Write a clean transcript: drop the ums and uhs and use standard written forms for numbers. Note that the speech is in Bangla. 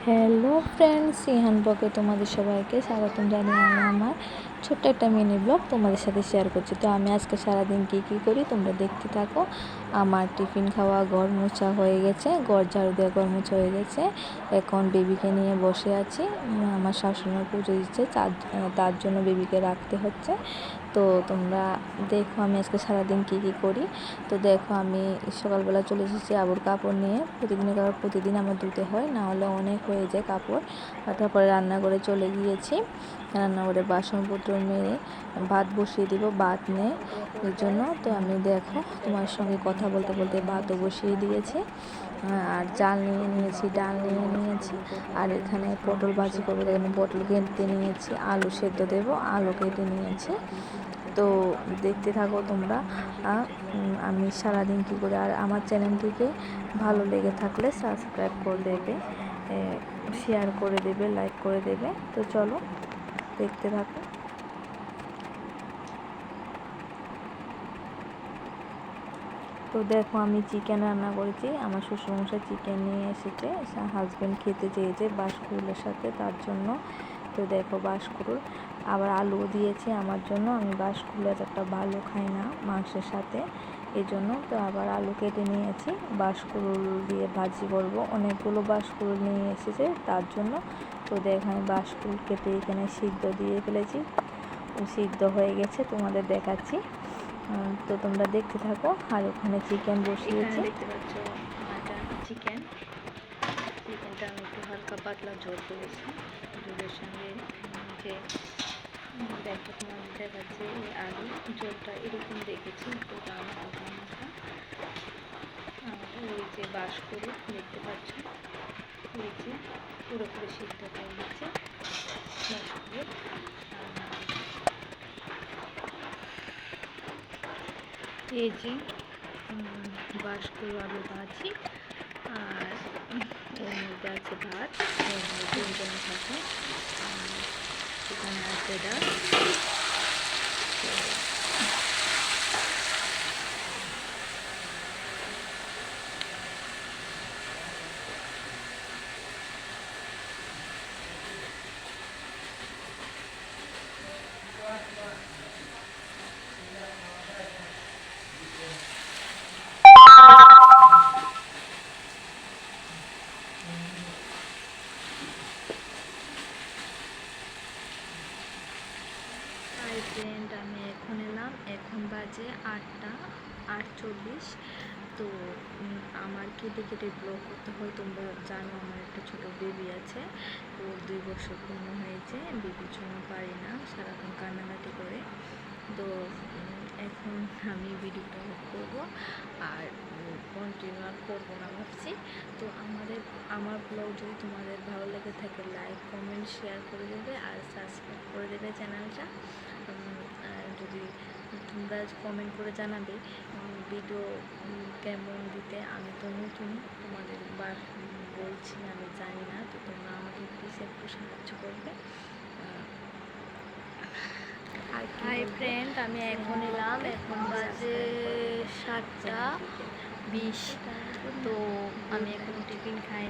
হ্যালো ফ্রেন্ডস, ইহান ব্লগে তোমাদের সবাইকে স্বাগতম জানিয়ে আমি আমার ছোট্ট একটা মিনি ব্লগ তোমাদের সাথে শেয়ার করছি। তো আমি আজকে সারাদিন কী করি তোমরা দেখতে থাকো। আমার টিফিন খাওয়া, ঘর মোছা হয়ে গেছে, ঘর ঝাড়ু দেওয়া, ঘর মোছা হয়ে গেছে। এখন বেবিকে নিয়ে বসে আছি। আমার শাশুড়ি পুজো দিচ্ছে, তার জন্য বেবিকে রাখতে হচ্ছে। তো তোমরা দেখো আমি আজকে সারাদিন কী করি। তো দেখো আমি সকালবেলা চলে এসেছি আবুর কাপড় নিয়ে। প্রতিদিনের কাপড় প্রতিদিন আমার ধুতে হয়, না হলে অনেক হয়ে যায় কাপড়। তারপরে রান্নাঘরে চলে গিয়েছি, রান্নাঘরে বাসনপত্র মেরে ভাত বসিয়ে দিব, ভাত নিয়ে এর জন্য। তো আমি দেখো তোমার সঙ্গে কথা বলতে বলতে ভাতও বসিয়ে দিয়েছি, আর চাল নিয়ে নিয়েছি, ডাল নিয়ে নিয়েছি, আর এখানে পটল ভাজি করবো, এখানে পটল কেটে নিয়েছি, আলু সেদ্ধ দেবো, আলু কেটে নিয়েছি। তো দেখতে থাকো তোমরা আমি সারাদিন কী করি। আর আমার চ্যানেলটিকে ভালো লেগে থাকলে সাবস্ক্রাইব করে দেবে, শেয়ার করে দেবে, লাইক করে দেবে। তো চলো দেখতে থাকো। তো দেখো আমি চিকেন রান্না করেছি, আমার শ্বশুরমশাই চিকেন নিয়ে এসেছে, হাজব্যান্ড খেতে চেয়েছে বাঁশকুড়ুলের সাথে, তার জন্য। তো দেখো বাঁশকুড়ুল, আবার আলুও দিয়েছি আমার জন্য, আমি বাঁশকুড়ুল একটা ভালো খাই না মাংসের সাথে, এই জন্য। তো আবার আলু কেটে নিয়েছি, বাঁশকুড়ুল দিয়ে ভাজি করব। অনেকগুলো বাঁশকুড়ুল নিয়ে এসেছে তার জন্য। তো দেখো আমি বাঁশকুড়ুল কেটে এখানে সিদ্ধ দিয়ে ফেলেছি, সিদ্ধ হয়ে গেছে, তোমাদের দেখাচ্ছি। তো তোমরা দেখতে থাকো। আর ওখানে চিকেন বসিয়েছি, দেখতে পাচ্ছ চিকেনটা আমি একটু হালকা পাতলা ঝোল করেছি। ঝোলের সঙ্গে যে দেখো তোমাদের দেখাচ্ছে এই আলু ঝোলটা এরকম দেখেছি, একটু গাঢ় হালকা মাখা। ওই যে বাঁশকুড়ুল দেখতে পাচ্ছ, এই যে পুরোপুরি সিদ্ধ হয়ে গেছে বাঁশকুড়ুল। এই যে বাঁশকুড়ুল আলু ভাজি, আর ওর মধ্যে আছে ভাত, ওর মধ্যে তিনজন থাকে, এখানে আছে ডাল। হাই ফ্রেন্ড, আমি এখন এলাম, এখন বাজে 8:40। তো আমার কেটে কেটে ব্লগ করতে হয়, তোমরা জানো আমার একটা ছোটো বেবি আছে, ওর 2 বছর পূর্ণ হয়েছে, বেবির জন্য পারি না, সারাক্ষণ কান্নাকাটি করে। তো এখন আমি ভিডিওটা করবো, আর কন্টিনিউ আর করবো না ভাবছি। তো আমার ব্লগ যদি তোমাদের ভালো লেগে থাকে, লাইক কমেন্ট শেয়ার করে দেবে, আর সাবস্ক্রাইব করে দেবে চ্যানেলটা। যদি তোমরা কমেন্ট করে জানাবে ভিডিও কেমন দিতে, আমি তো নতুন, তোমাদের বলছি আমি জানি না, তো তোমরা আমাকে প্লিজ একটু সাহায্য করবে। হাই ফ্রেন্ড, আমি এখন এলাম, এখন বাজে 7:20। তো আমি এখন টিফিন খাই।